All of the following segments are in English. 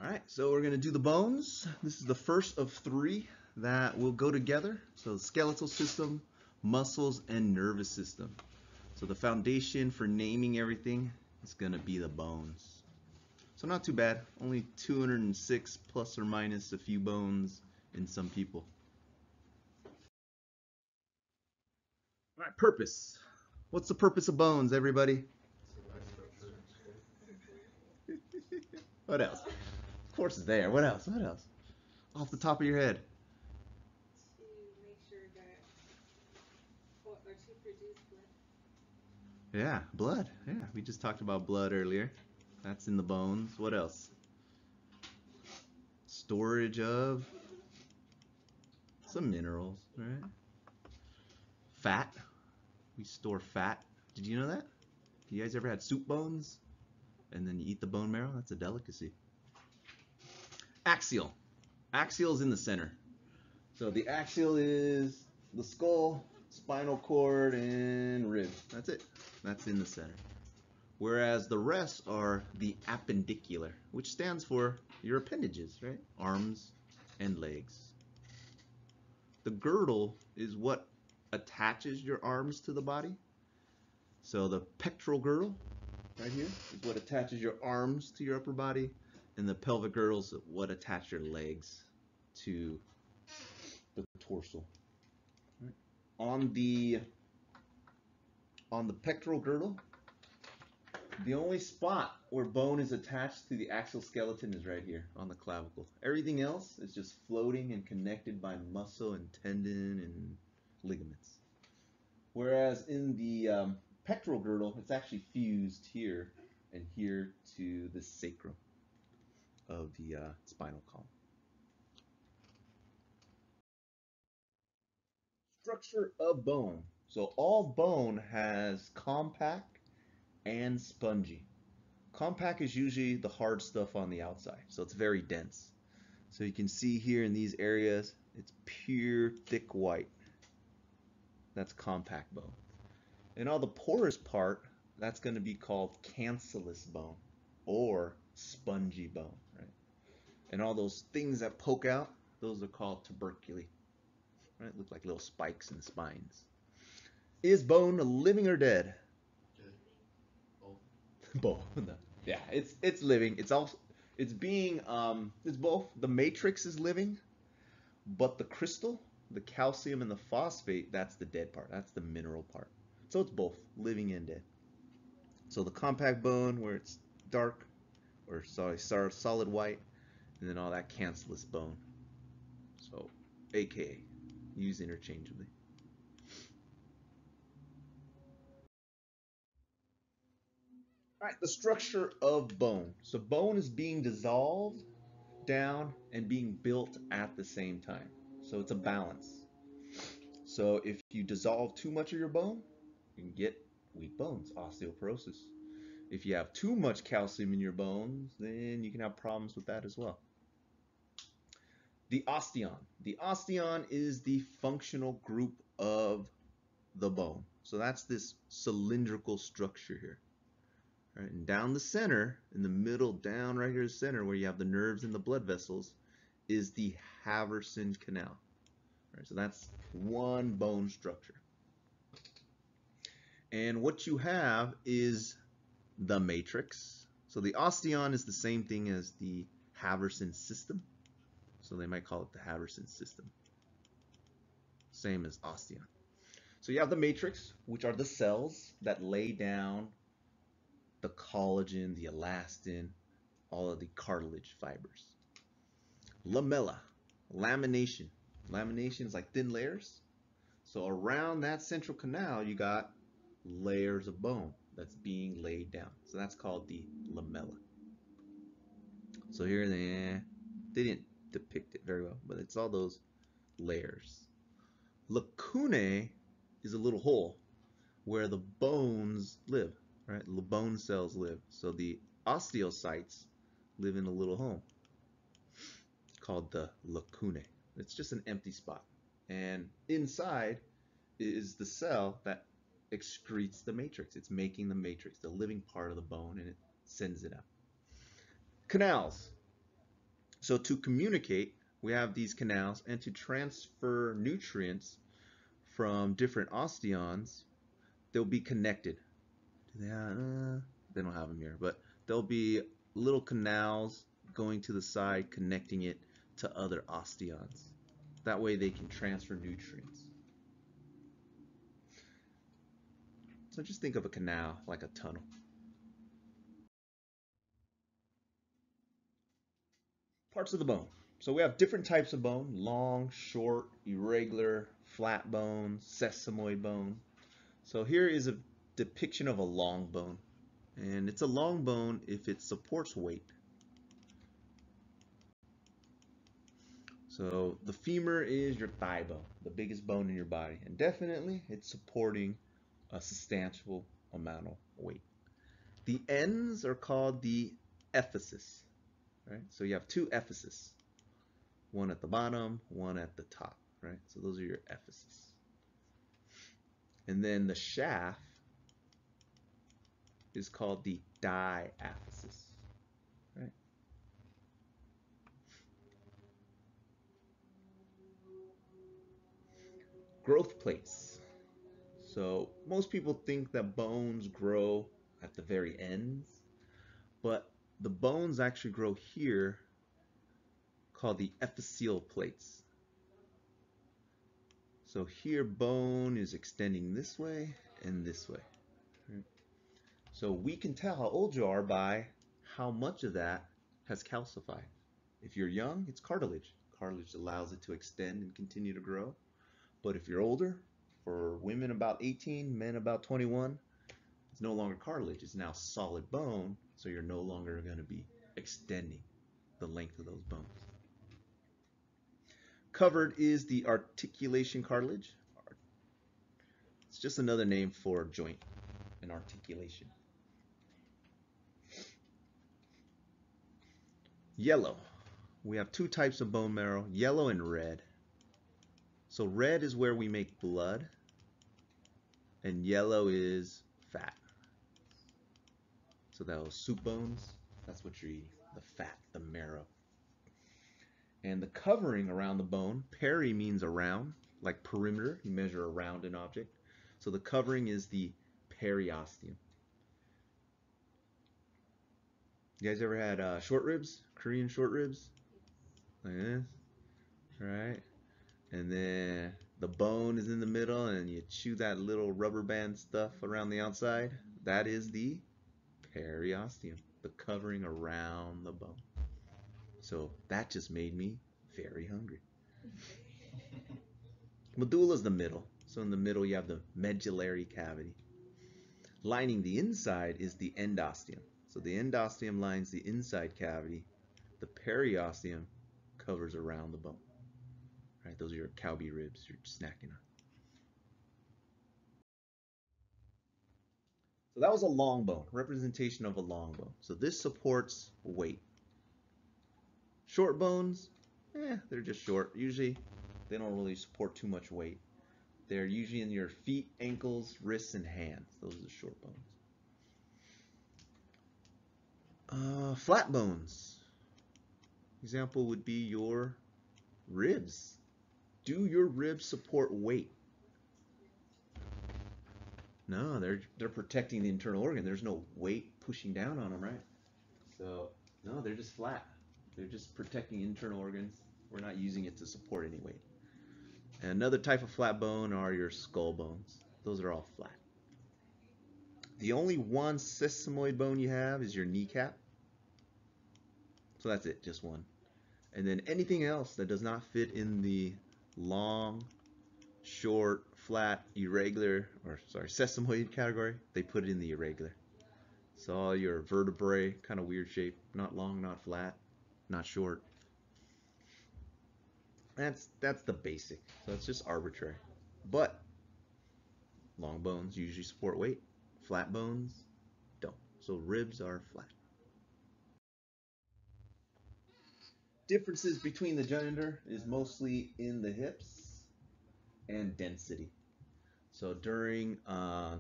All right, so we're going to do the bones. This is the first of three that will go together. So skeletal system, muscles, and nervous system. So the foundation for naming everything is going to be the bones. So not too bad, only 206 plus or minus a few bones in some people. All right, purpose. What's the purpose of bones, everybody? What else? Of course it's there. What else? What else? Off the top of your head. To make sure that, or to produce blood. Yeah, blood. Yeah, we just talked about blood earlier. That's in the bones. What else? Storage of some minerals, right? Fat. We store fat. Did you know that? You guys ever had soup bones? And then you eat the bone marrow? That's a delicacy. Axial. Axial is in the center. So the axial is the skull, spinal cord, and ribs. That's it. That's in the center. Whereas the rest are the appendicular, which stands for your appendages, right? Arms and legs. The girdle is what attaches your arms to the body. So the pectoral girdle, right here, is what attaches your arms to your upper body. And the pelvic girdle is what attaches your legs to the torso. Right. On the pectoral girdle, the only spot where bone is attached to the axial skeleton is right here on the clavicle. Everything else is just floating and connected by muscle and tendon and ligaments. Whereas in the pectoral girdle, it's actually fused here and here to the sacrum of the spinal column. Structure of bone. So all bone has compact and spongy. Compact is usually the hard stuff on the outside, so it's very dense. So you can see here in these areas, it's pure thick white. That's compact bone. And all the porous part, that's going to be called cancellous bone or spongy bone, right? And all those things that poke out, those are called tuberculi, right? Look like little spikes in the spines. Is bone living or dead? Both. Yeah, it's living. It's also it's being it's both. The matrix is living, but the crystal, the calcium and the phosphate, that's the dead part. That's the mineral part. So it's both living and dead. So the compact bone where it's dark, or sorry, solid white, and then all that cancellous bone. So AKA, used interchangeably. All right, the structure of bone. So bone is being dissolved down and being built at the same time. So it's a balance. So if you dissolve too much of your bone, you can get weak bones, osteoporosis. If you have too much calcium in your bones, then you can have problems with that as well. The osteon. The osteon is the functional group of the bone. So that's this cylindrical structure here. Right, and down the center, in the middle, down right here, the center, where you have the nerves and the blood vessels, is the Haversian canal. Right, so that's one bone structure. And what you have is the matrix. So the osteon is the same thing as the Haversian system. So they might call it the Haversian system. Same as osteon. So you have the matrix, which are the cells that lay down the collagen, the elastin, all of the cartilage fibers. Lamella, lamination. Lamination is like thin layers. So around that central canal, you got layers of bone that's being laid down. So that's called the lamella. So here they didn't depict it very well, but it's all those layers. Lacunae is a little hole where the bones live. Right, the bone cells live. So the osteocytes live in a little home called the lacunae. It's just an empty spot. And inside is the cell that excretes the matrix. It's making the matrix, the living part of the bone, and it sends it out. Canals. So to communicate, we have these canals, and to transfer nutrients from different osteons, they'll be connected. They don't have them here, but there'll be little canals going to the side connecting it to other osteons. That way they can transfer nutrients. So just think of a canal like a tunnel. Parts of the bone. So we have different types of bone: long, short, irregular, flat bone, sesamoid bone. So here is a depiction of a long bone. And it's a long bone if it supports weight. So the femur is your thigh bone, the biggest bone in your body. And definitely it's supporting a substantial amount of weight. The ends are called the epiphysis. Right? So you have two epiphyses, one at the bottom, one at the top, right? So those are your epiphyses. And then the shaft is called the diaphysis, right? Growth plates. So most people think that bones grow at the very ends, but the bones actually grow here, called the epiphyseal plates. So here bone is extending this way and this way. Right? So we can tell how old you are by how much of that has calcified. If you're young, it's cartilage. Cartilage allows it to extend and continue to grow. But if you're older, for women about 18, men about 21, it's no longer cartilage. It's now solid bone, so you're no longer going to be extending the length of those bones. Covered is the articulation cartilage. It's just another name for joint and articulation. Yellow. We have two types of bone marrow, yellow and red. So red is where we make blood, and yellow is fat. So those soup bones, that's what you're eating, the fat, the marrow. And the covering around the bone, peri means around, like perimeter, you measure around an object. So the covering is the periosteum. You guys ever had short ribs, Korean short ribs? Like this, right? And then the bone is in the middle, and you chew that little rubber band stuff around the outside. That is the periosteum, the covering around the bone. So that just made me very hungry. Medulla is the middle. So in the middle you have the medullary cavity. Lining the inside is the endosteum. So the endosteum lines the inside cavity. The periosteum covers around the bone. Right, those are your cow beef ribs you're snacking on. So that was a long bone, representation of a long bone. So this supports weight. Short bones, they're just short. Usually they don't really support too much weight. They're usually in your feet, ankles, wrists, and hands. Those are the short bones. Flat bones. Example would be your ribs. Do your ribs support weight? No, they're protecting the internal organ. There's no weight pushing down on them, right? So no, they're just flat. They're just protecting internal organs. We're not using it to support any weight. And another type of flat bone are your skull bones. Those are all flat. The only one sesamoid bone you have is your kneecap. So that's it, just one. And then anything else that does not fit in the long, short, flat, irregular, sesamoid category, they put it in the irregular. So all your vertebrae, kind of weird shape, not long, not flat, not short. That's the basic. So it's just arbitrary. But long bones usually support weight. Flat bones don't. So ribs are flat. Differences between the gender is mostly in the hips and density. So during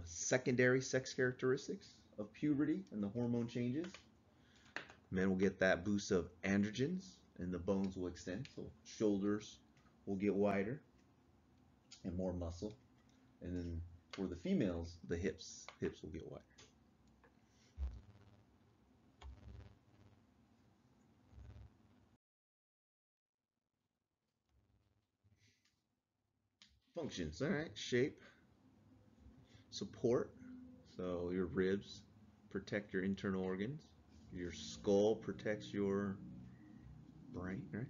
secondary sex characteristics of puberty and the hormone changes, men will get that boost of androgens, and the bones will extend. So shoulders will get wider and more muscle. And then for the females, the hips will get wider. Functions, all right. Shape, support. So your ribs protect your internal organs. Your skull protects your brain, right?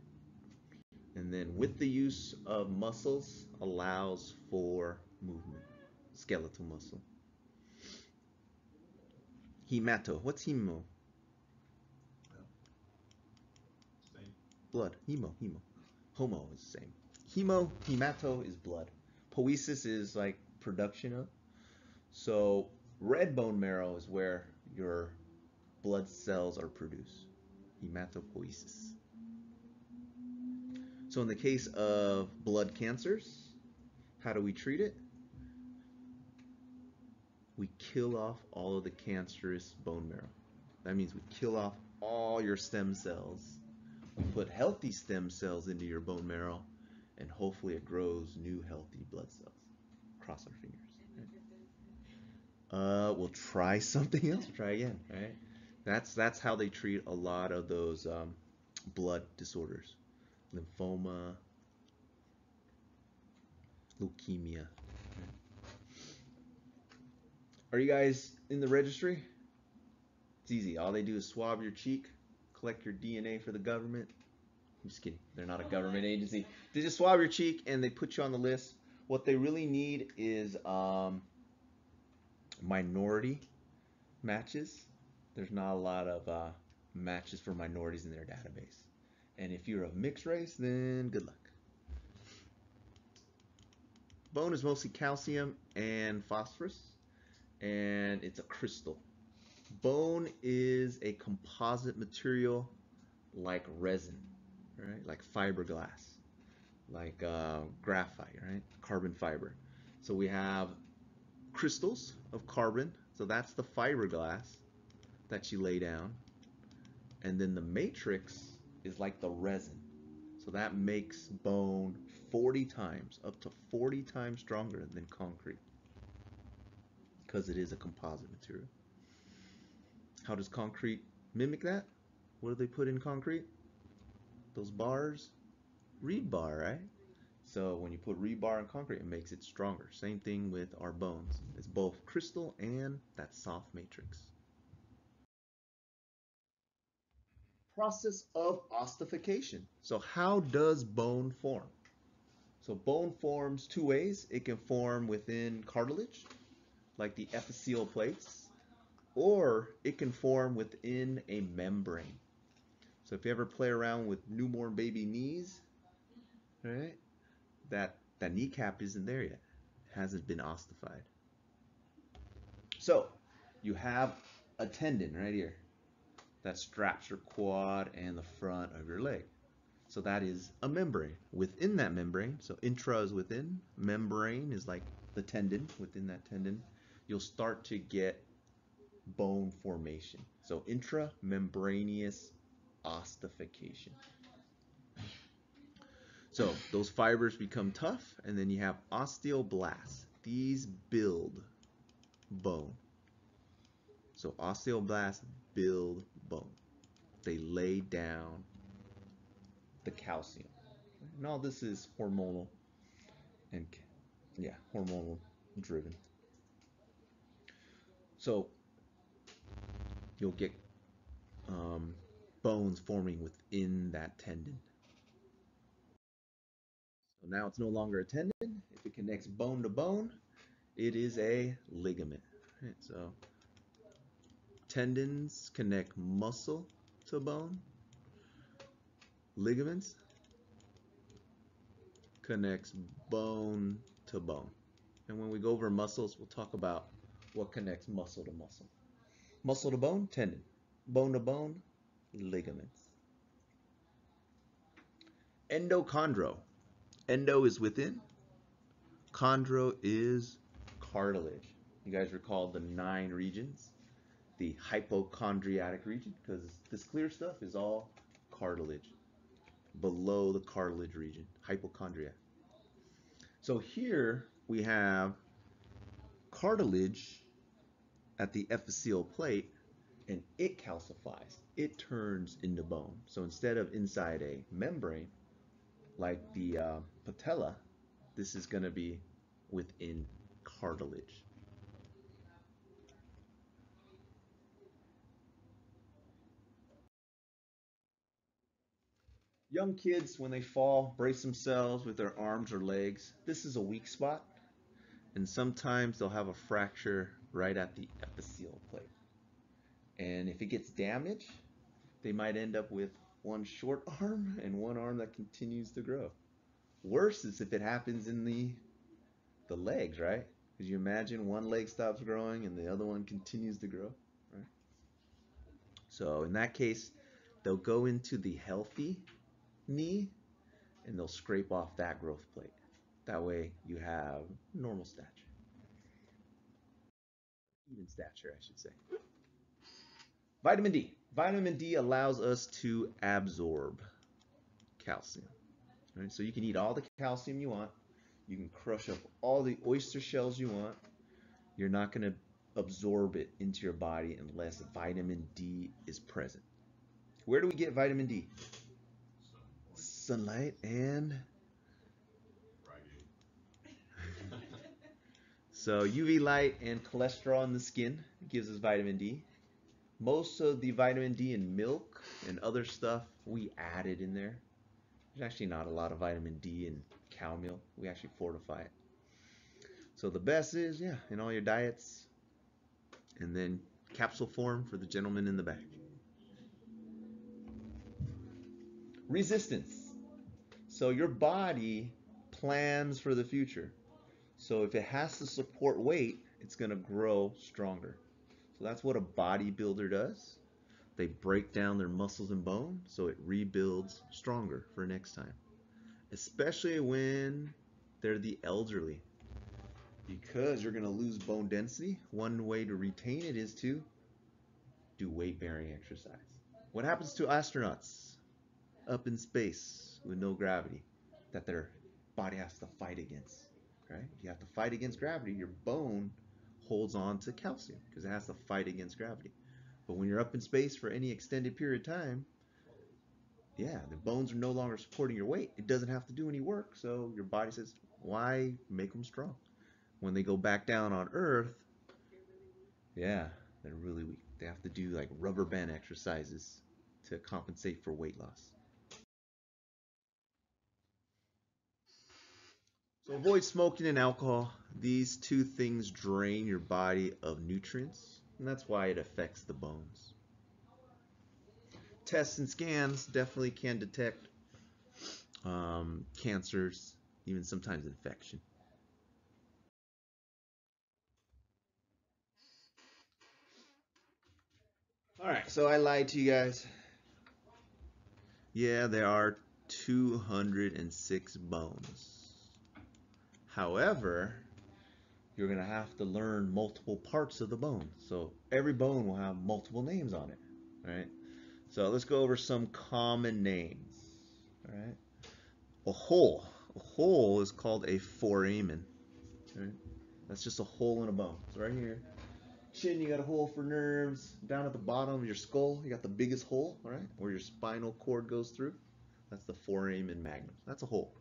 And then with the use of muscles allows for movement. Skeletal muscle. Hemato. What's hemo? Same. Blood. Hemo. Homo is the same. Hemato is blood. Poiesis is like production of. So red bone marrow is where your blood cells are produced. Hematopoiesis. So in the case of blood cancers, how do we treat it? We kill off all of the cancerous bone marrow. That means we kill off all your stem cells. We put healthy stem cells into your bone marrow, and hopefully it grows new healthy blood cells. Cross our fingers. Right? We'll try something else. Try again. Right? That's how they treat a lot of those blood disorders, lymphoma, leukemia. Are you guys in the registry? It's easy. All they do is swab your cheek, collect your DNA for the government. I'm just kidding. They're not a government agency. They just swab your cheek and they put you on the list. What they really need is minority matches. There's not a lot of matches for minorities in their database. And if you're of mixed race, then good luck. Bone is mostly calcium and phosphorus, and it's a crystal. Bone is a composite material like resin, right? Like fiberglass, like graphite, right? Carbon fiber. So we have crystals of carbon, so that's the fiberglass that you lay down. And then the matrix is like the resin. So that makes bone 40 times, up to 40 times stronger than concrete, because it is a composite material. How does concrete mimic that? What do they put in concrete? Those bars? Rebar, right? So when you put rebar in concrete, it makes it stronger. Same thing with our bones. It's both crystal and that soft matrix. Process of ossification. So how does bone form? So bone forms two ways. It can form within cartilage, like the epithelial plates, or it can form within a membrane. So if you ever play around with newborn baby knees, right, that kneecap isn't there yet. It hasn't been ossified. So you have a tendon right here that straps your quad and the front of your leg. So that is a membrane. Within that membrane, so intra is within, membrane is like the tendon. Within that tendon, you'll start to get bone formation. So intramembranous ossification. So those fibers become tough, and then you have osteoblasts. These build bone. So osteoblasts build bone. They lay down the calcium. And all this is hormonal and hormonal driven. So you'll get bones forming within that tendon. So now it's no longer a tendon. If it connects bone to bone, it is a ligament. Right, so tendons connect muscle to bone. Ligaments connects bone to bone. And when we go over muscles, we'll talk about what connects muscle to muscle. Muscle to bone, tendon. Bone to bone, ligaments. Endochondral. Endo is within. Chondro is cartilage. You guys recall the 9 regions? The hypochondriatic region, because this clear stuff is all cartilage. below the cartilage region, hypochondria. So here we have cartilage at the epiphyseal plate, and it calcifies. It turns into bone. So instead of inside a membrane, like the patella, this is going to be within cartilage. Young kids, when they fall, brace themselves with their arms or legs. This is a weak spot, and sometimes they'll have a fracture right at the epiphyseal plate. And if it gets damaged, they might end up with one short arm and one arm that continues to grow. Worse is if it happens in the legs, right? Because you imagine one leg stops growing and the other one continues to grow, right? So in that case, they'll go into the healthy knee and they'll scrape off that growth plate. That way you have normal stature. Even stature, I should say. Vitamin D. Vitamin D allows us to absorb calcium. Right? So you can eat all the calcium you want. You can crush up all the oyster shells you want. You're not going to absorb it into your body unless vitamin D is present. Where do we get vitamin D? Sunlight and so UV light and cholesterol in the skin gives us vitamin D. Most of the vitamin D in milk and other stuff, we added in there. There's actually not a lot of vitamin D in cow milk. We actually fortify it. So the best is, yeah, in all your diets. And then capsule form for the gentleman in the back. Resistance. So your body plans for the future. So if it has to support weight, it's going to grow stronger. So that's what a bodybuilder does. They break down their muscles and bone so it rebuilds stronger for next time. Especially when they're the elderly. Because you're going to lose bone density, one way to retain it is to do weight-bearing exercise. What happens to astronauts up in space with no gravity that their body has to fight against? Right? If you have to fight against gravity, your bone holds on to calcium because it has to fight against gravity. But when you're up in space for any extended period of time, yeah, the bones are no longer supporting your weight. It doesn't have to do any work, so your body says, why make them strong? When they go back down on Earth, yeah, they're really weak. They have to do like rubber band exercises to compensate for weight loss. So avoid smoking and alcohol. These two things drain your body of nutrients, and that's why it affects the bones. Tests and scans definitely can detect cancers, even sometimes infection. All right, so I lied to you guys. Yeah, there are 206 bones. However, you're going to have to learn multiple parts of the bone. So every bone will have multiple names on it, right? So let's go over some common names, all right? A hole. A hole is called a foramen, right? That's just a hole in a bone. So right here, chin, you got a hole for nerves. Down at the bottom of your skull, you got the biggest hole, all right, where your spinal cord goes through. That's the foramen magnum. That's a hole.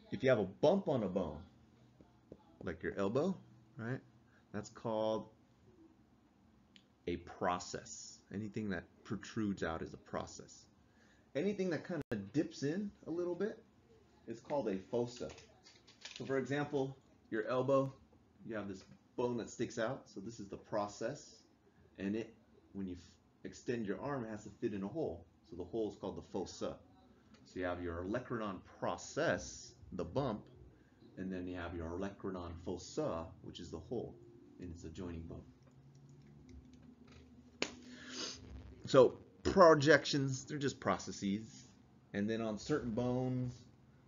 If you have a bump on a bone, like your elbow, right, that's called a process. Anything that protrudes out is a process. Anything that kind of dips in a little bit is called a fossa. So for example, your elbow, you have this bone that sticks out, so this is the process, and it, when you extend your arm, it has to fit in a hole. So the hole is called the fossa. So you have your olecranon process, the bump, and then you have your olecranon fossa, which is the hole, and it's a joining bone. So projections, they're just processes. And then on certain bones,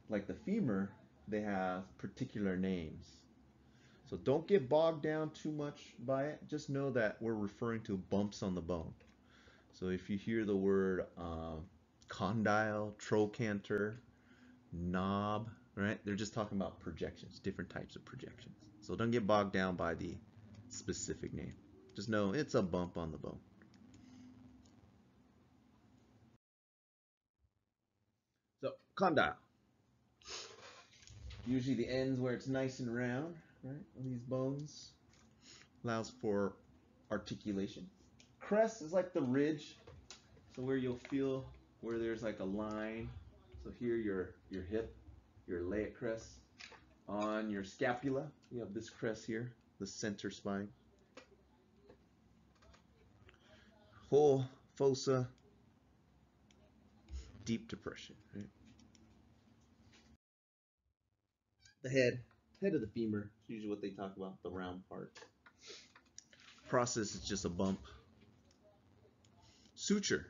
like the femur, they have particular names. So don't get bogged down too much by it. Just know that we're referring to bumps on the bone. So if you hear the word condyle, trochanter, knob, right? They're just talking about projections, different types of projections. So don't get bogged down by the specific name. Just know it's a bump on the bone. So condyle. Usually the ends where it's nice and round, right? These bones allows for articulation. Crest is like the ridge, so where you'll feel where there's like a line. So here your hip, your iliac crest. On your scapula, you have this crest here, the center spine. Whole fossa, deep depression. Right? The head of the femur is usually what they talk about, the round part. Process is just a bump. Suture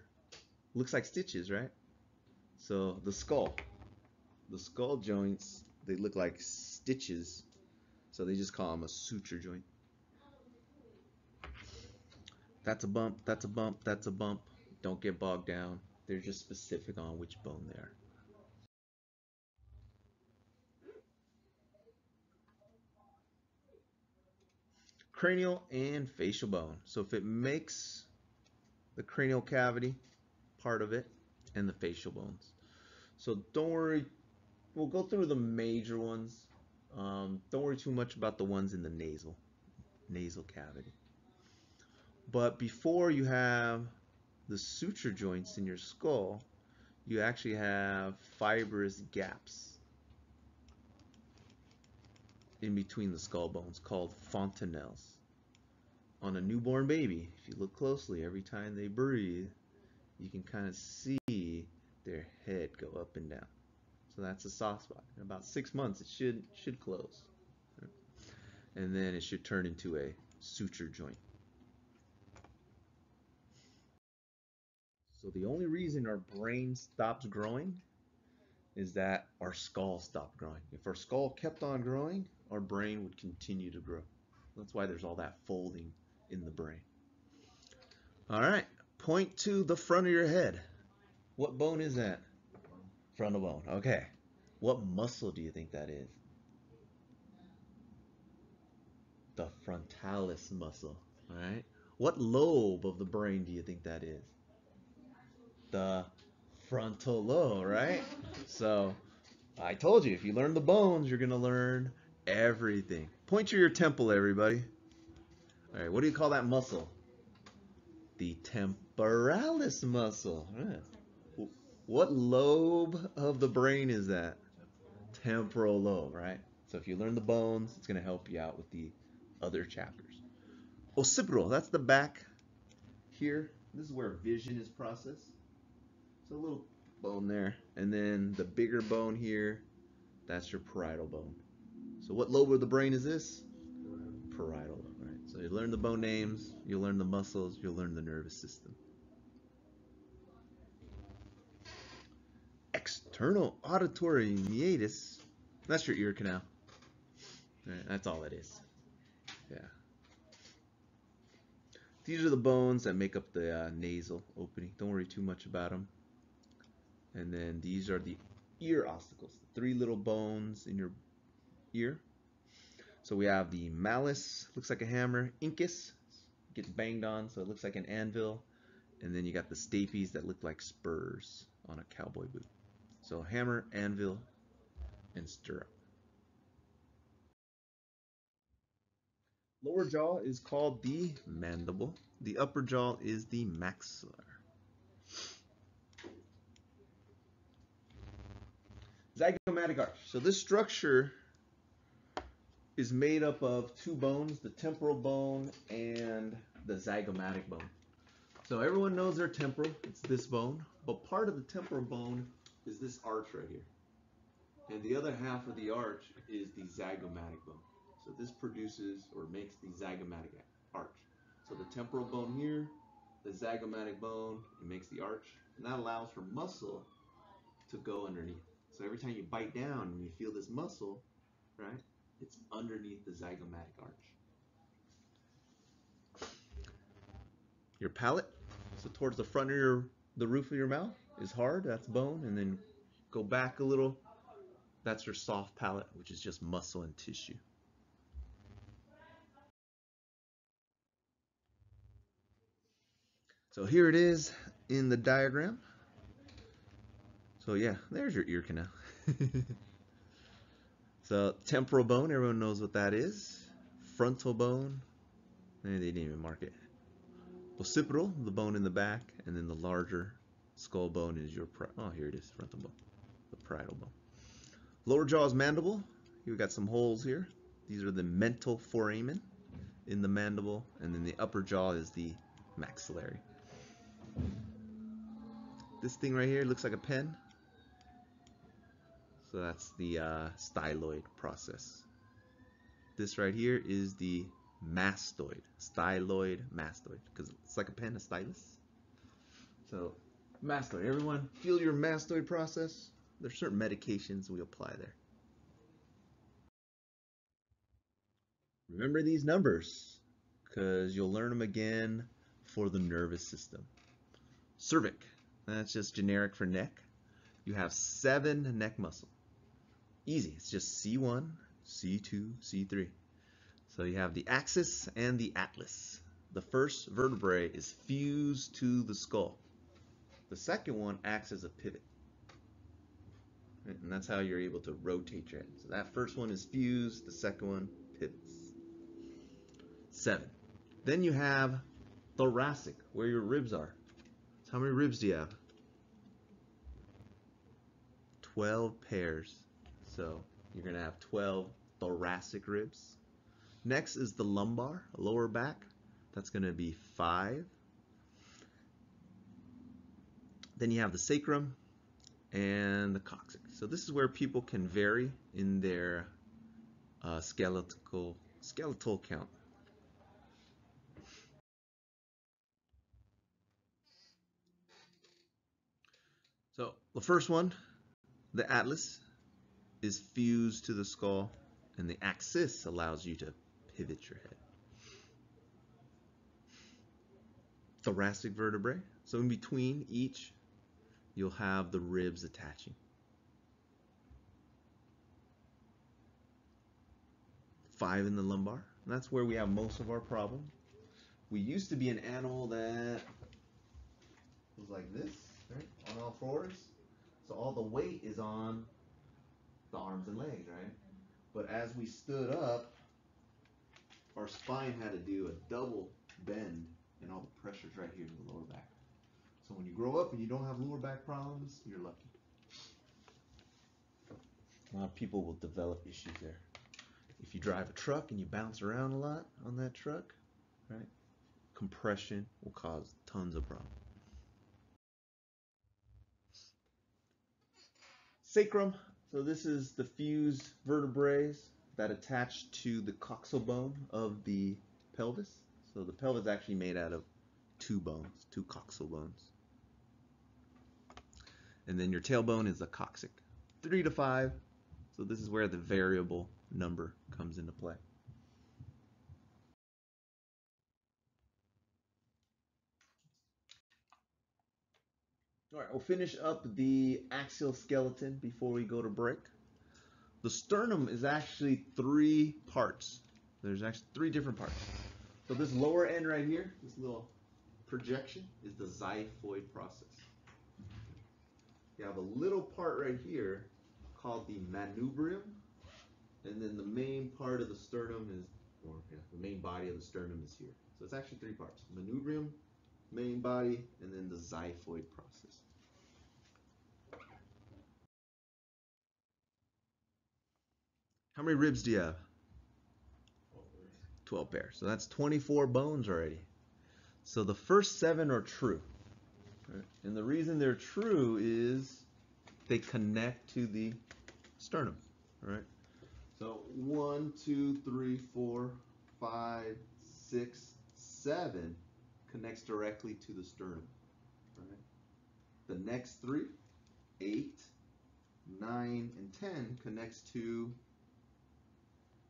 looks like stitches, right? So the skull joints, they look like stitches, so they just call them a suture joint. That's a bump, that's a bump, that's a bump. Don't get bogged down. They're just specific on which bone they are. Cranial and facial bone. So if it makes the cranial cavity, part of it, and the facial bones. So don't worry, we'll go through the major ones. Don't worry too much about the ones in the nasal cavity. But before you have the suture joints in your skull, you actually have fibrous gaps in between the skull bones called fontanelles. On a newborn baby, if you look closely, every time they breathe, you can kind of see their head go up and down. So that's a soft spot. In about 6 months, it should close. And then it should turn into a suture joint. So the only reason our brain stops growing is that our skull stopped growing. If our skull kept on growing, our brain would continue to grow. That's why there's all that folding in the brain. All right, point to the front of your head. What bone is that? Frontal bone. Okay. What muscle do you think that is? The frontalis muscle. All right. What lobe of the brain do you think that is? The frontal lobe, right? So I told you, if you learn the bones, you're going to learn everything. Point to your temple, everybody. All right, what do you call that muscle? The temporalis muscle. Right. What lobe of the brain is that? Temporal lobe, right? So if you learn the bones, it's going to help you out with the other chapters. Occipital, that's the back here. This is where vision is processed. So a little bone there. And then the bigger bone here, that's your parietal bone. So what lobe of the brain is this? Parietal lobe, right? So you learn the bone names, you'll learn the muscles, you'll learn the nervous system. External auditory meatus, that's your ear canal. Right, that's all it is. Yeah. These are the bones that make up the nasal opening. Don't worry too much about them. And then these are the ear ossicles, the 3 little bones in your ear. So we have the malleus, looks like a hammer. Incus gets banged on, so it looks like an anvil. And then you got the stapes that look like spurs on a cowboy boot. So hammer, anvil, and stirrup. Lower jaw is called the mandible. The upper jaw is the maxilla. Zygomatic arch. So this structure is made up of 2 bones, the temporal bone and the zygomatic bone. So everyone knows their temporal, it's this bone, but part of the temporal bone is this arch right here. And the other half of the arch is the zygomatic bone. So this produces or makes the zygomatic arch. So the temporal bone here, the zygomatic bone, it makes the arch, and that allows for muscle to go underneath. So every time you bite down and you feel this muscle, right, it's underneath the zygomatic arch. Your palate, so towards the front of the roof of your mouth, is hard, that's bone, and then go back a little, that's your soft palate, which is just muscle and tissue. So here it is in the diagram. So yeah, there's your ear canal. So temporal bone, everyone knows what that is. Frontal bone, they didn't even mark it. Occipital, the bone in the back, and then the larger skull bone is your, oh, here it is, frontal bone, the parietal bone. Lower jaw is mandible. Here we got some holes here. These are the mental foramen in the mandible, and then the upper jaw is the maxillary. This thing right here looks like a pen. So that's the styloid process. This right here is the mastoid, styloid, mastoid, because it's like a pen, a stylus. So mastoid, everyone feel your mastoid process? There's certain medications we apply there. Remember these numbers, because you'll learn them again for the nervous system. Cervic, that's just generic for neck. You have 7 neck muscles. Easy, it's just C1, C2, C3. So you have the axis and the atlas. The first vertebrae is fused to the skull. The second one acts as a pivot. And that's how you're able to rotate your head. So that first one is fused, the second one pivots. 7. Then you have thoracic, where your ribs are. So how many ribs do you have? 12 pairs. So you're going to have 12 thoracic ribs. Next is the lumbar, lower back. That's going to be 5. Then you have the sacrum and the coccyx. So this is where people can vary in their skeletal count. So the first one, the atlas, is fused to the skull, and the axis allows you to pivot your head. Thoracic vertebrae. So in between each, you'll have the ribs attaching. 5 in the lumbar. And that's where we have most of our problem. We used to be an animal that was like this, right? On all fours. So all the weight is on the arms and legs, right? But as we stood up, our spine had to do a double bend, and all the pressure's right here in the lower back. So when you grow up and you don't have lower back problems, you're lucky. A lot of people will develop issues there. If you drive a truck and you bounce around a lot on that truck, right? Compression will cause tons of problems. Sacrum. So this is the fused vertebrae that attach to the coxal bone of the pelvis. So the pelvis is actually made out of 2 bones, 2 coxal bones. And then your tailbone is the coccyx. 3 to 5. So this is where the variable number comes into play. All right, we'll finish up the axial skeleton before we go to break. The sternum is actually 3 parts. There's actually 3 different parts. So this lower end right here, this little projection, is the xiphoid process. You have a little part right here called the manubrium, and then the main part of the sternum is, the main body of the sternum is here. So it's actually 3 parts: manubrium, main body, and then the xiphoid process. How many ribs do you have? 12 pairs. So that's 24 bones already. So the first 7 are true. Right? And the reason they're true is they connect to the sternum. Right? So 1, 2, 3, 4, 5, 6, 7 connects directly to the sternum. Right? The next 3, 8, 9, and 10 connects to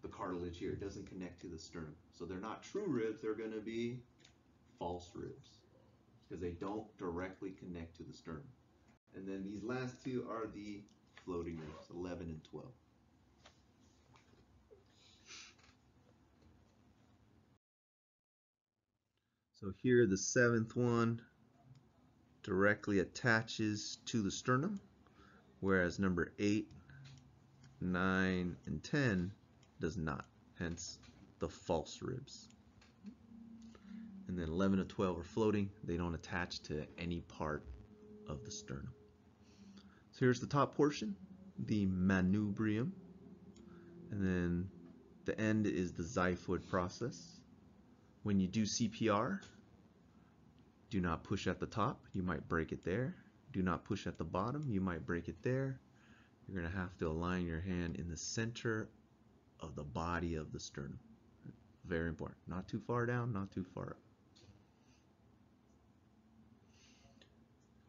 the cartilage here. It doesn't connect to the sternum. So they're not true ribs, they're going to be false ribs because they don't directly connect to the sternum. And then these last two are the floating ribs, 11 and 12. So here the seventh one directly attaches to the sternum, whereas number 8, 9, and 10 does not, hence the false ribs. And then 11 and 12 are floating. They don't attach to any part of the sternum. So here's the top portion, the manubrium, and then the end is the xiphoid process. When you do CPR, do not push at the top, you might break it there. Do not push at the bottom, you might break it there. You're going to have to align your hand in the center of the body of the sternum. Very important. Not too far down, not too far up.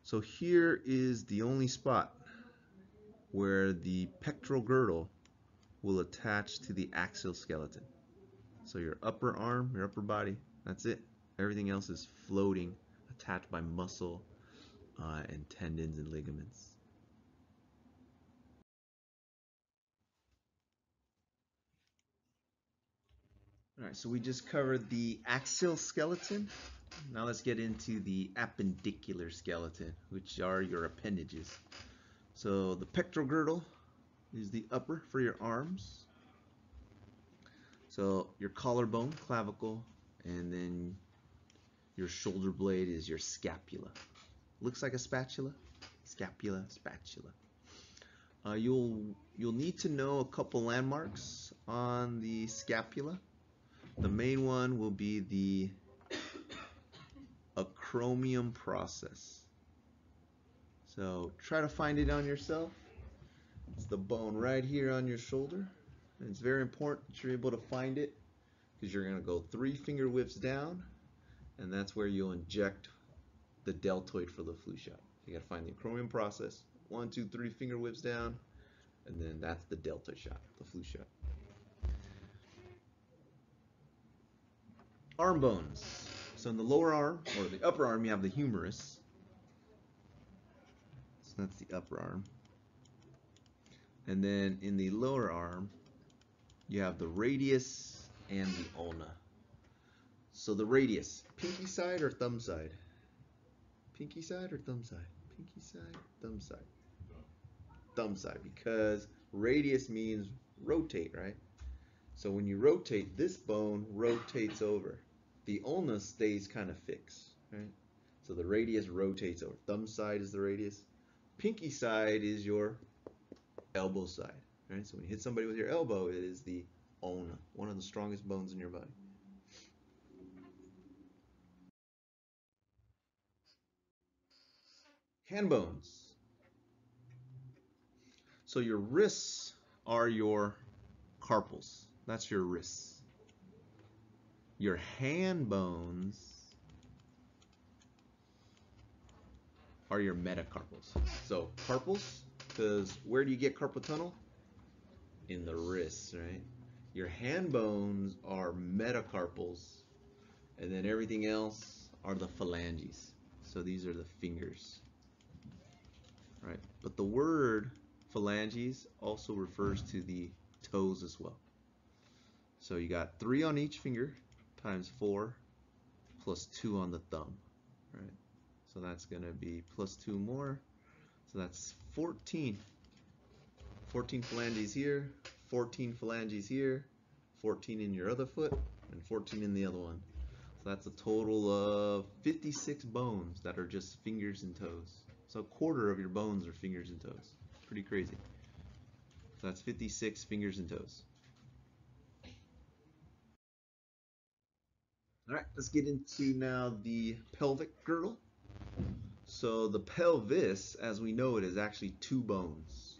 So here is the only spot where the pectoral girdle will attach to the axial skeleton. So your upper arm, your upper body, that's it. Everything else is floating, attached by muscle and tendons and ligaments. All right, so we just covered the axial skeleton. Now let's get into the appendicular skeleton, which are your appendages. So the pectoral girdle is the upper for your arms. So your collarbone, clavicle, and then your shoulder blade is your scapula. Looks like a spatula. Scapula, spatula. You'll need to know a couple landmarks on the scapula. The main one will be the acromion process. So try to find it on yourself. It's the bone right here on your shoulder. And it's very important that you're able to find it because you're going to go 3 finger whips down, and that's where you'll inject the deltoid for the flu shot. You got to find the acromion process. 1, 2, 3 finger whips down, and then that's the deltoid shot, the flu shot. Arm bones. So in the lower arm, or the upper arm, you have the humerus. So that's the upper arm. And then in the lower arm, you have the radius and the ulna. So the radius, pinky side or thumb side? Pinky side or thumb side? Pinky side, thumb side? Thumb side, because radius means rotate, right? So when you rotate, this bone rotates over. The ulna stays kind of fixed, right? So the radius rotates over. Thumb side is the radius. Pinky side is your elbow side, right? So when you hit somebody with your elbow, it is the ulna, one of the strongest bones in your body. Hand bones. So your wrists are your carpals. That's your wrists. Your hand bones are your metacarpals. So carpals, because where do you get carpal tunnel? In the wrists, right? Your hand bones are metacarpals, and then everything else are the phalanges. So these are the fingers, right? But the word phalanges also refers to the toes as well. So you got 3 on each finger times 4 plus 2 on the thumb, right? So that's going to be plus 2 more. So that's 14. 14 phalanges here, 14 phalanges here, 14 in your other foot, and 14 in the other one. So that's a total of 56 bones that are just fingers and toes. So a quarter of your bones are fingers and toes. Pretty crazy. So that's 56 fingers and toes. All right, let's get into now the pelvic girdle. So the pelvis, as we know it, is actually 2 bones,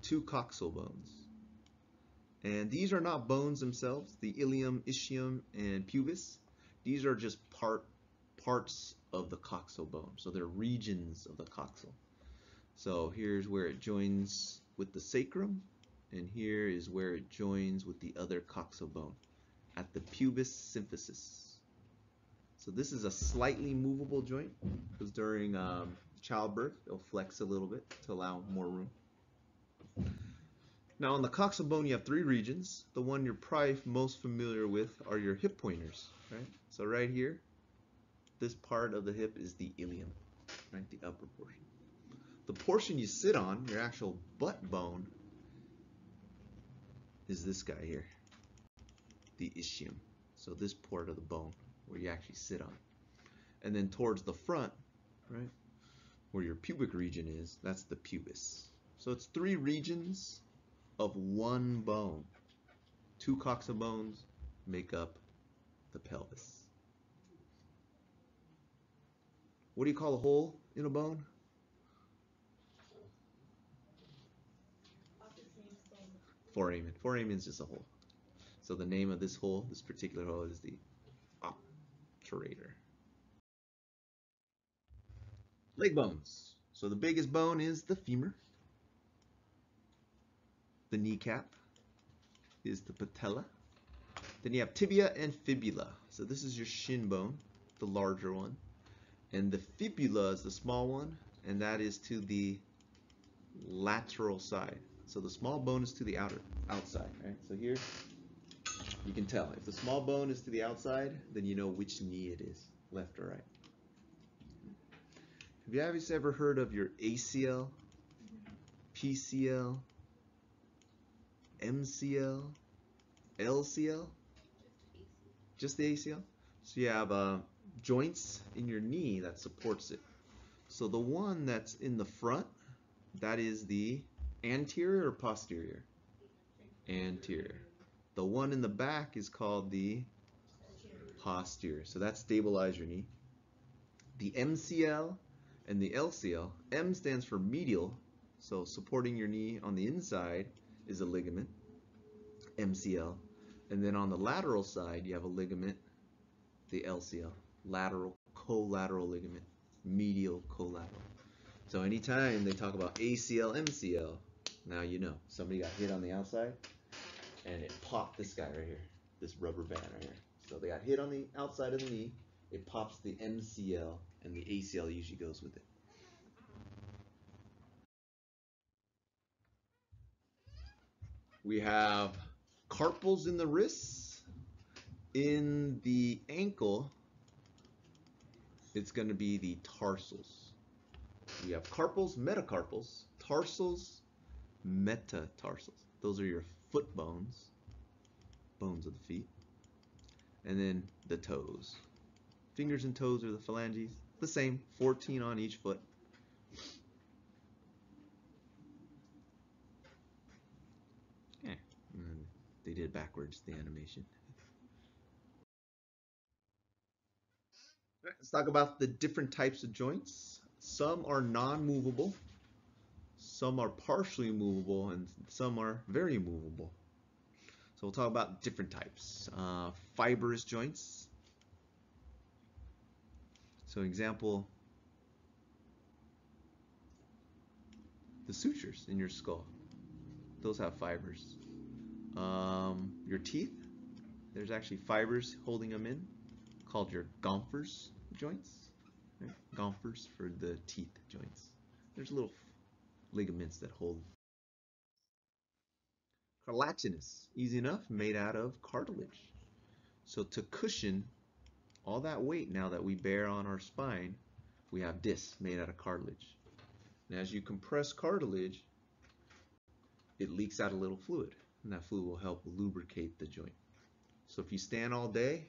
2 coxal bones. And these are not bones themselves, the ilium, ischium, and pubis. These are just parts of the coxal bone. So they're regions of the coxal. So here's where it joins with the sacrum, and here is where it joins with the other coxal bone at the pubis symphysis. So this is a slightly movable joint because during childbirth it'll flex a little bit to allow more room. Now on the coxal bone you have three regions. The one you're probably most familiar with are your hip pointers, right? So right here, this part of the hip is the ilium, right? The upper portion. The portion you sit on, your actual butt bone, is this guy here, the ischium. So this part of the bone where you actually sit on. And then towards the front, right, where your pubic region is, that's the pubis. So it's three regions of one bone. Two coxal bones make up the pelvis. What do you call a hole in a bone? Foramen. Foramen is just a hole. So the name of this hole, this particular hole, is the obturator. Leg bones. So the biggest bone is the femur. The kneecap is the patella. Then you have tibia and fibula. So this is your shin bone, the larger one. And the fibula is the small one, and that is to the lateral side. So the small bone is to the outside, right? So here you can tell. If the small bone is to the outside, then you know which knee it is, left or right. Have you guys ever heard of your ACL, PCL, MCL, LCL? Just the ACL? So you have joints in your knee that supports it. So the one that's in the front, that is the anterior or posterior? Anterior. The one in the back is called the posterior. So that stabilizes your knee. The MCL and the LCL, M stands for medial, so supporting your knee on the inside is a ligament, MCL. And then on the lateral side, you have a ligament, the LCL, lateral collateral ligament, medial collateral. So anytime they talk about ACL, MCL, now you know. Somebody got hit on the outside, and it popped this guy right here, this rubber band right here. So they got hit on the outside of the knee, it pops the MCL, and the ACL usually goes with it. We have carpals in the wrists. In the ankle, it's going to be the tarsals. We have carpals, metacarpals, tarsals, metatarsals. Those are your foot bones, bones of the feet. And then the toes. Fingers and toes are the phalanges. The same, 14 on each foot. And they did backwards, the animation. Let's talk about the different types of joints. Some are non-movable, some are partially movable, and some are very movable. So we'll talk about different types. Fibrous joints. So example, the sutures in your skull. Those have fibers. Your teeth, there's actually fibers holding them in, called your Gomphers joints. Right? Gomphers for the teeth joints. There's little ligaments that hold. Cartilaginous, easy enough, made out of cartilage. So to cushion all that weight now that we bear on our spine, we have discs made out of cartilage. And as you compress cartilage, it leaks out a little fluid, and that fluid will help lubricate the joint. So if you stand all day,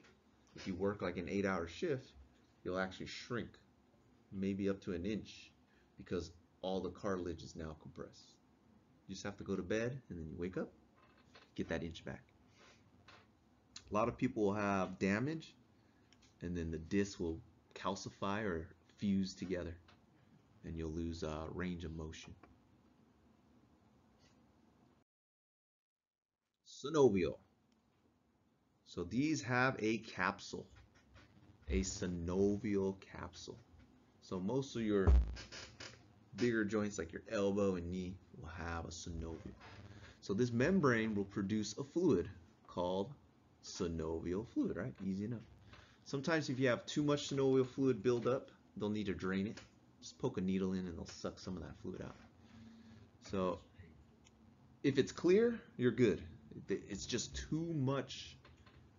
if you work like an 8-hour shift, you'll actually shrink, maybe up to an inch, because all the cartilage is now compressed. You just have to go to bed, and then you wake up, get that inch back. A lot of people will have damage, and then the disc will calcify or fuse together, and you'll lose range of motion. Synovial. So these have a capsule, a synovial capsule. So most of your bigger joints like your elbow and knee will have a synovial. So this membrane will produce a fluid called synovial fluid, right? Easy enough. Sometimes if you have too much synovial fluid build up, they'll need to drain it. Just poke a needle in and they'll suck some of that fluid out. So if it's clear, you're good. It's just too much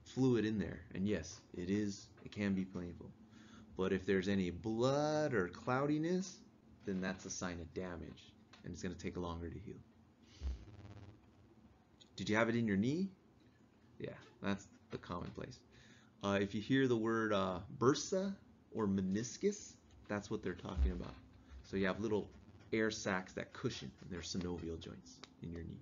fluid in there. And yes, it can be painful. But if there's any blood or cloudiness, then that's a sign of damage and it's going to take longer to heal. Did you have it in your knee? Yeah, that's the common place. If you hear the word bursa or meniscus, that's what they're talking about. So you have little air sacs that cushion, and they're synovial joints in your knee.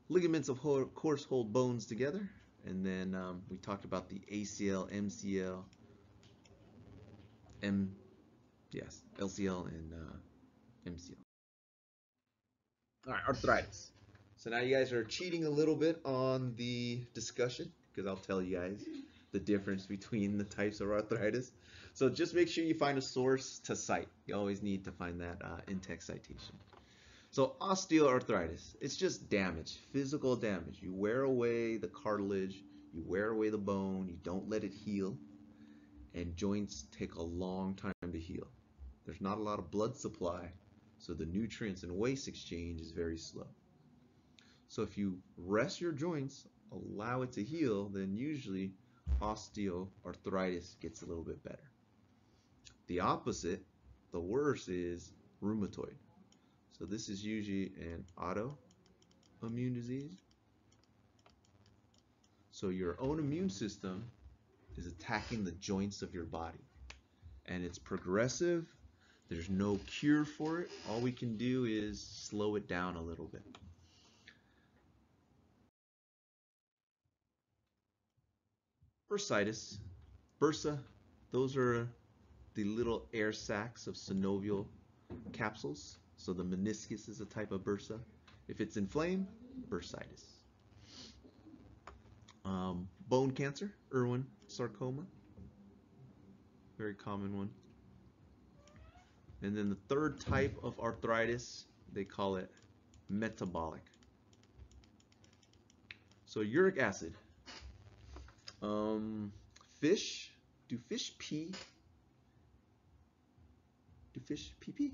Ligaments, of course, hold bones together. And then we talked about the ACL, MCL, LCL, and MCL. All right, arthritis. So now you guys are cheating a little bit on the discussion because I'll tell you guys the difference between the types of arthritis. So just make sure you find a source to cite. You always need to find that in-text citation. So osteoarthritis, it's just damage, physical damage. You wear away the cartilage, you wear away the bone, you don't let it heal, and joints take a long time to heal. There's not a lot of blood supply, so the nutrients and waste exchange is very slow. So if you rest your joints, allow it to heal, then usually osteoarthritis gets a little bit better. The opposite, the worst, is rheumatoid. So this is usually an autoimmune disease. So your own immune system is attacking the joints of your body. And it's progressive. There's no cure for it. All we can do is slow it down a little bit. Bursitis, bursa, those are the little air sacs of synovial capsules. So the meniscus is a type of bursa. If it's inflamed, bursitis. Bone cancer, Irwin sarcoma, very common one. And then the third type of arthritis, they call it metabolic. So uric acid. Fish, do fish pee? Do fish pee-pee?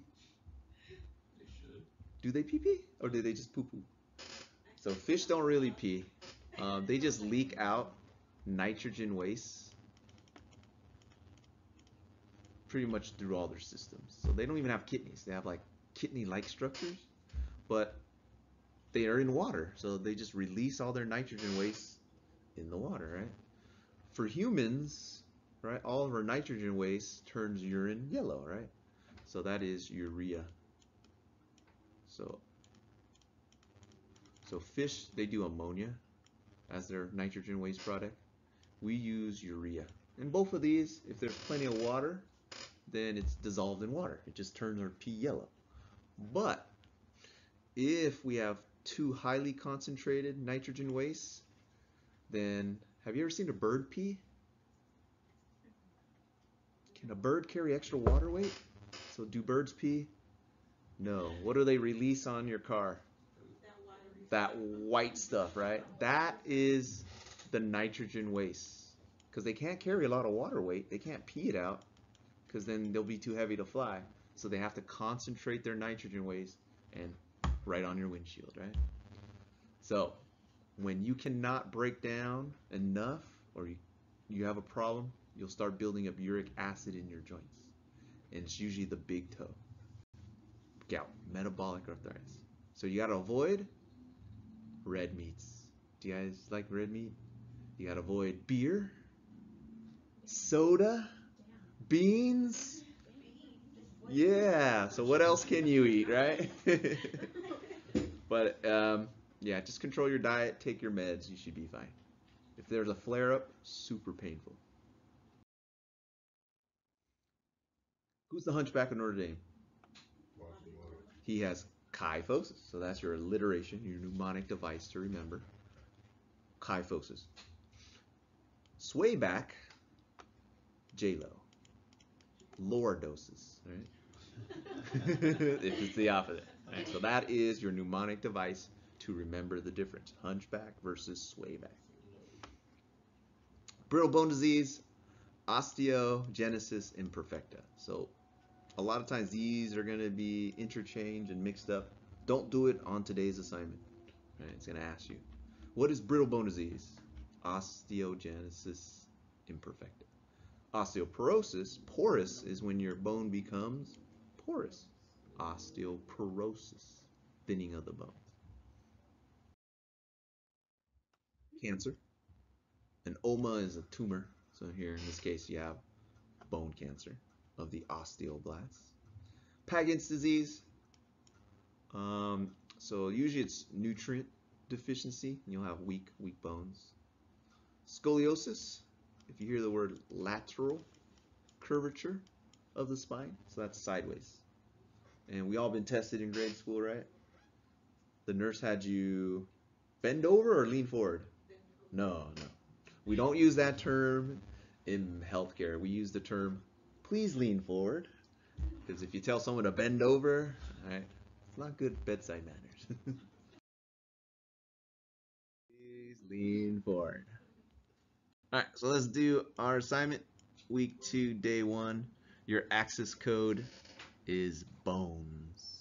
They should. Do they pee-pee or do they just poo-poo? So fish don't really pee. They just leak out nitrogen waste pretty much through all their systems. So they don't even have kidneys. They have like kidney-like structures, but they are in water. So they just release all their nitrogen waste in the water, right? For humans, right, all of our nitrogen waste turns urine yellow, right? So that is urea. So fish, they do ammonia as their nitrogen waste product. We use urea. And both of these, if there's plenty of water, then it's dissolved in water. It just turns our pee yellow. But if we have too highly concentrated nitrogen waste, then have you ever seen a bird pee? Can a bird carry extra water weight? So do birds pee? No. What do they release on your car? That white stuff, right? That is the nitrogen waste. Because they can't carry a lot of water weight. They can't pee it out because then they'll be too heavy to fly. So they have to concentrate their nitrogen waste and right on your windshield, right? So when you cannot break down enough or you have a problem, you'll start building up uric acid in your joints. And it's usually the big toe. Gout, metabolic arthritis. So you got to avoid red meats. Do you guys like red meat? You got to avoid beer, soda, beans. Yeah, so what else can you eat, right? But yeah, just control your diet, take your meds, you should be fine. If there's a flare-up, super painful. Who's the Hunchback of Notre Dame? He has kyphosis, so that's your alliteration, your mnemonic device to remember. Kyphosis. Swayback, J-Lo. Lordosis, right? If it's the opposite. Right? So that is your mnemonic device to remember the difference. Hunchback versus swayback. Brittle bone disease, osteogenesis imperfecta. So a lot of times these are going to be interchanged and mixed up. Don't do it on today's assignment. Right? It's going to ask you, what is brittle bone disease? Osteogenesis imperfecta. Osteoporosis, porous, is when your bone becomes porous. Osteoporosis, thinning of the bones. Cancer. An oma is a tumor. So here in this case you have bone cancer of the osteoblasts. Paget's disease. So usually it's nutrient deficiency, and you'll have weak bones. Scoliosis, if you hear the word lateral curvature of the spine, so that's sideways. And we all been tested in grade school, right? The nurse had you bend over or lean forward? No. We don't use that term in healthcare. We use the term, please lean forward. Because if you tell someone to bend over, right, it's not good bedside manners. Please lean forward. All right, so let's do our assignment. Week 2, day 1. Your axis code is bones.